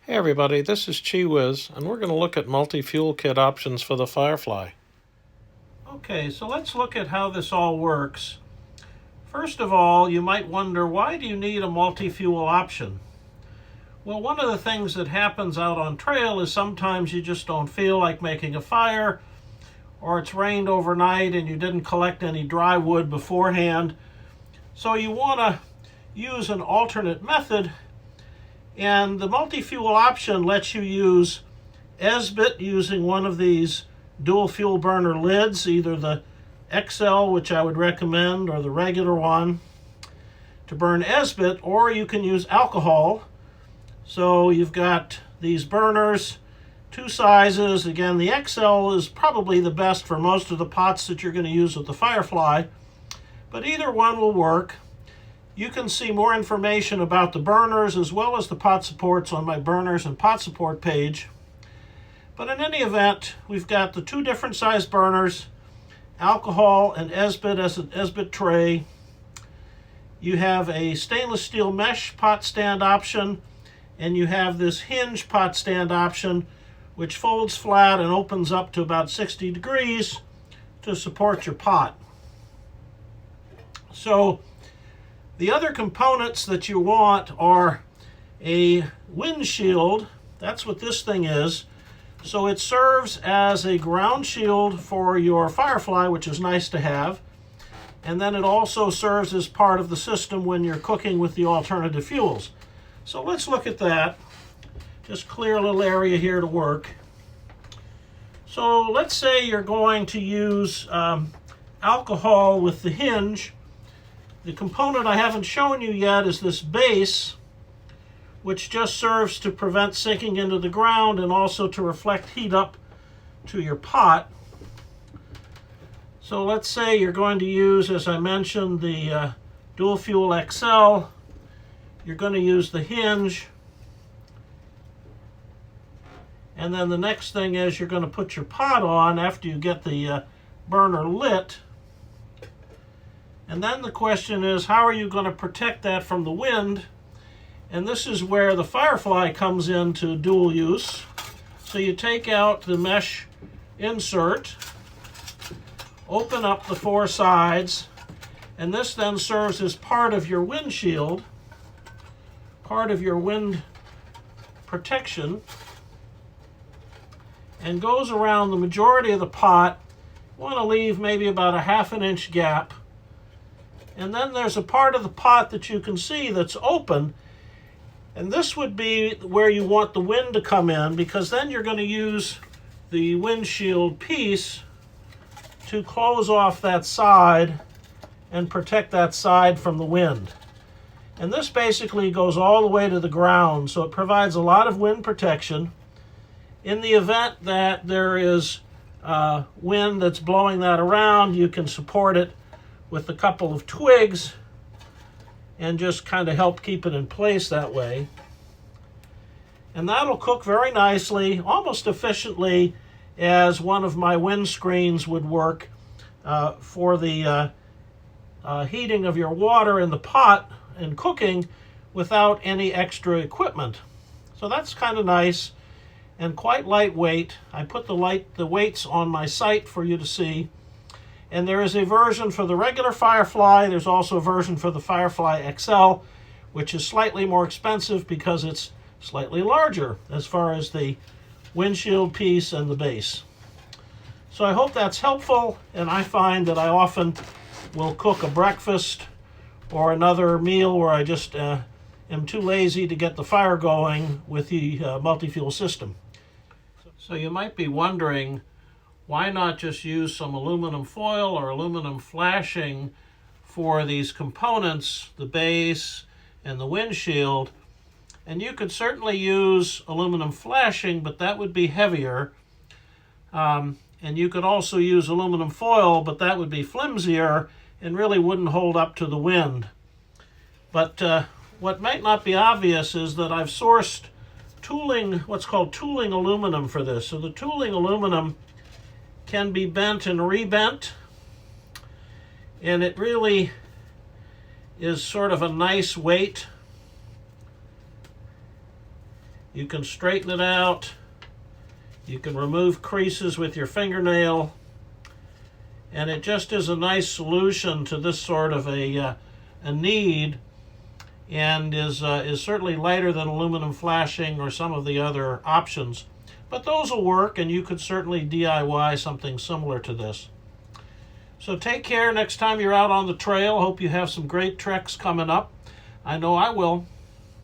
Hey everybody, this is QiWiz, and we're going to look at multi-fuel kit options for the FireFly. Okay, so let's look at how this all works. First of all, you might wonder, why do you need a multi-fuel option? Well, one of the things that happens out on trail is sometimes you just don't feel like making a fire, or it's rained overnight and you didn't collect any dry wood beforehand. So you want to use an alternate method. And the multi-fuel option lets you use Esbit using one of these dual fuel burner lids, either the XL, which I would recommend, or the regular one, to burn Esbit, or you can use alcohol. So you've got these burners, two sizes. Again, the XL is probably the best for most of the pots that you're going to use with the FireFly, but either one will work. You can see more information about the burners as well as the pot supports on my burners and pot support page. But in any event, we've got the two different size burners, alcohol and Esbit as an Esbit tray. You have a stainless steel mesh pot stand option, and you have this hinge pot stand option which folds flat and opens up to about 60 degrees to support your pot. So the other components that you want are a windshield. That's what this thing is. So it serves as a ground shield for your FireFly, which is nice to have. And then it also serves as part of the system when you're cooking with the alternative fuels. So let's look at that. Just clear a little area here to work. So let's say you're going to use alcohol with the hinge. The component I haven't shown you yet is this base, which just serves to prevent sinking into the ground and also to reflect heat up to your pot. So let's say you're going to use, as I mentioned, the dual fuel XL. You're going to use the hinge. And then the next thing is you're going to put your pot on after you get the burner lit. And then the question is, how are you going to protect that from the wind? And this is where the FireFly comes into dual use. So you take out the mesh insert, open up the four sides, and this then serves as part of your windshield, part of your wind protection, and goes around the majority of the pot. You want to leave maybe about a ½ inch gap. And then there's a part of the pot that you can see that's open. And this would be where you want the wind to come in, because then you're going to use the windshield piece to close off that side and protect that side from the wind. And this basically goes all the way to the ground, so it provides a lot of wind protection. In the event that there is wind that's blowing that around, you can support it with a couple of twigs and just kind of help keep it in place that way. And that'll cook very nicely, almost efficiently as one of my wind screens would work for the heating of your water in the pot and cooking without any extra equipment. So that's kind of nice and quite lightweight. I put the weights on my site for you to see. And there is a version for the regular FireFly. There's also a version for the FireFly XL, which is slightly more expensive because it's slightly larger as far as the windshield piece and the base. So I hope that's helpful, and I find that I often will cook a breakfast or another meal where I just am too lazy to get the fire going with the multi-fuel system. So you might be wondering, why not just use some aluminum foil or aluminum flashing for these components, the base and the windshield? And you could certainly use aluminum flashing, but that would be heavier. And you could also use aluminum foil, but that would be flimsier and really wouldn't hold up to the wind. But what might not be obvious is that I've sourced tooling, what's called tooling aluminum for this. So the tooling aluminum can be bent and rebent, and it really is sort of a nice weight. You can straighten it out. You can remove creases with your fingernail. And it just is a nice solution to this sort of a need, and is certainly lighter than aluminum flashing or some of the other options. But those will work, and you could certainly DIY something similar to this. So take care next time you're out on the trail. Hope you have some great treks coming up. I know I will.